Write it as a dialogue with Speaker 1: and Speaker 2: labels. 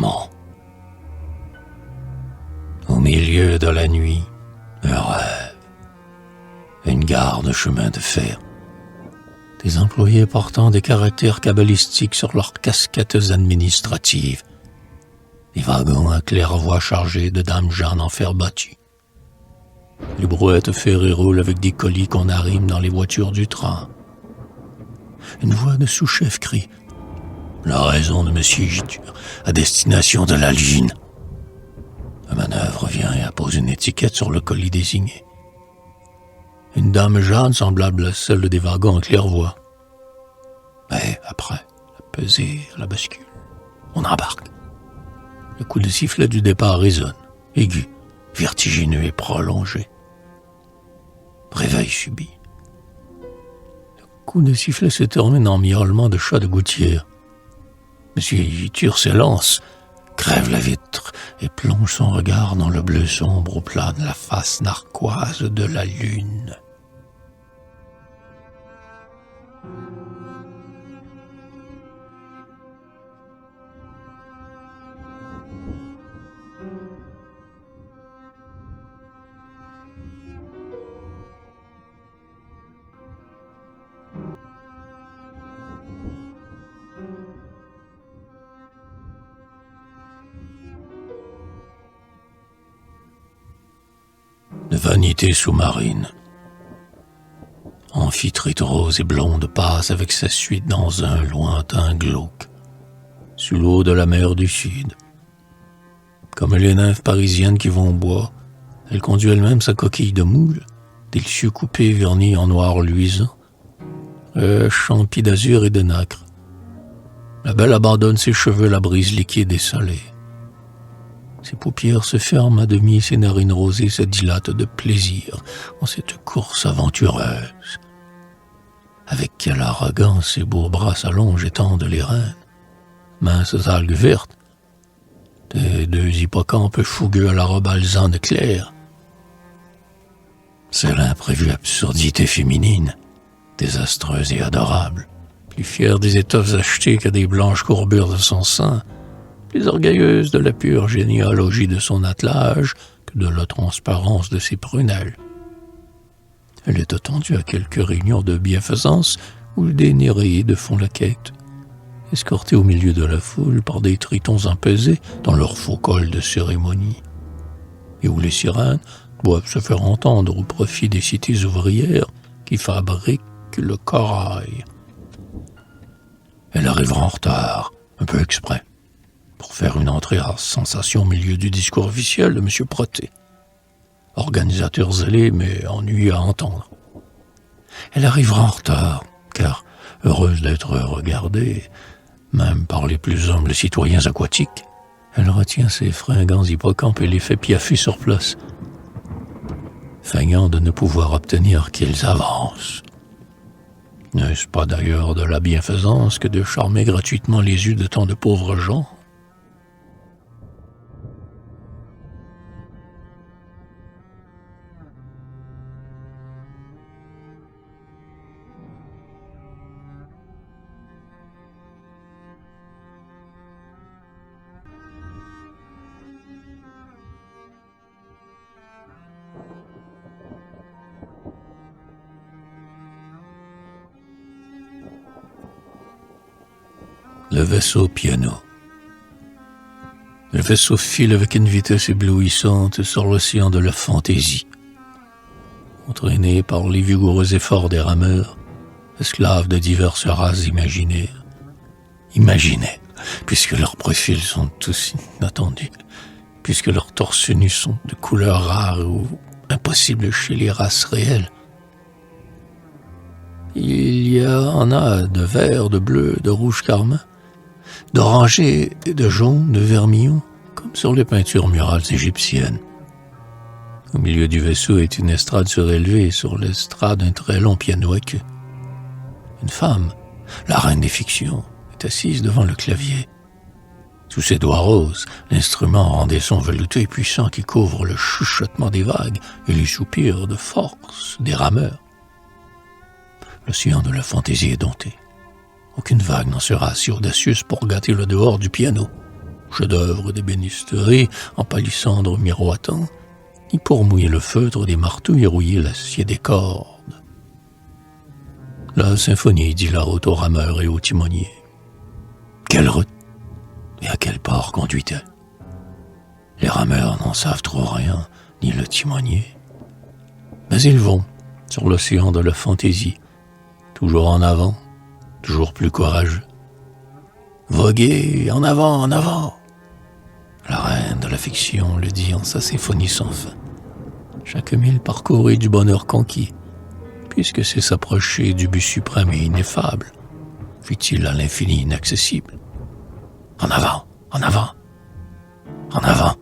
Speaker 1: charmant. Au milieu de la nuit, un rêve, une gare de chemin de fer, des employés portant des caractères cabalistiques sur leurs casquettes administratives, des wagons à claire-voie chargés de dames Jeanne en fer battu. Les brouettes ferrées roulent avec des colis qu'on arrime dans les voitures du train. Une voix de sous-chef crie « La raison de Monsieur Giture, à destination de la Lune ». La manœuvre vient et appose une étiquette sur le colis désigné. Une dame Jeanne semblable à celle des wagons en claire-voie. Mais après, la pesée à la bascule, on embarque. Le coup de sifflet du départ résonne, aigu, vertigineux et prolongé. Réveil subit. Le coup de sifflet se termine en miaulement de chat de gouttière. Monsieur Giture s'élance, crève la vitre et plonge son regard dans le bleu sombre au plat de la face narquoise de la lune. De vanité sous-marine. Amphitrite rose et blonde passe avec sa suite dans un lointain glauque, sous l'eau de la mer du Sud. Comme les nymphes parisiennes qui vont au bois, elle conduit elle-même sa coquille de moule, délicieux coupé verni en noir luisant, champi d'azur et de nacre. La belle abandonne ses cheveux à la brise liquide et salée. Ses paupières se ferment à demi et ses narines rosées se dilatent de plaisir en cette course aventureuse. Avec quelle arrogance ses beaux bras s'allongent et tendent les rênes. Minces algues vertes, des deux hippocampes fougueux à la robe alezane claire. C'est l'imprévue absurdité féminine, désastreuse et adorable, plus fière des étoffes achetées que des blanches courbures de son sein, plus orgueilleuse de la pure généalogie de son attelage que de la transparence de ses prunelles. Elle est attendue à quelques réunions de bienfaisance où des néréides font la quête, escortée au milieu de la foule par des tritons empesés dans leur faux col de cérémonie, et où les sirènes doivent se faire entendre au profit des cités ouvrières qui fabriquent le corail. Elle arrivera en retard, un peu exprès, pour faire une entrée à sensation au milieu du discours officiel de M. Proté, organisateur zélé mais ennuyé à entendre. Elle arrivera en retard, car, heureuse d'être regardée, même par les plus humbles citoyens aquatiques, elle retient ses fringants hippocampes et les fait piaffer sur place, feignant de ne pouvoir obtenir qu'ils avancent. N'est-ce pas d'ailleurs de la bienfaisance que de charmer gratuitement les yeux de tant de pauvres gens? Le vaisseau piano. Le vaisseau file avec une vitesse éblouissante sur l'océan de la fantaisie. Entraîné par les vigoureux efforts des rameurs, esclaves de diverses races imaginaires. Imaginez, puisque leurs profils sont tous inattendus, puisque leurs torses nus sont de couleurs rares ou impossibles chez les races réelles. Il en a de vert, de bleu, de rouge carmin, d'orangé et de jaune, de vermillon, comme sur les peintures murales égyptiennes. Au milieu du vaisseau est une estrade surélevée, sur l'estrade un très long piano à queue. Une femme, la reine des fictions, est assise devant le clavier. Sous ses doigts roses, l'instrument rend des sons velouteux et puissants qui couvrent le chuchotement des vagues et les soupirs de force des rameurs. L'océan de la fantaisie est dompté. Aucune vague n'en sera assez audacieuse pour gâter le dehors du piano. chef-d'œuvre d'ébénisterie en palissandre miroitant, ni pour mouiller le feutre des marteaux et rouiller l'acier des cordes. La symphonie d'Hilarote aux rameurs et aux timoniers. Quelle route et à quel port conduit-elle? Les rameurs n'en savent trop rien, ni le timonier. Mais ils vont sur l'océan de la fantaisie, toujours en avant, toujours plus courageux. Voguez, en avant, en avant! La reine de la fiction le dit en sa symphonie sans fin. Chaque mille parcouru du bonheur conquis, puisque c'est s'approcher du but suprême et ineffable, fit-il à l'infini inaccessible. En avant, en avant, en avant!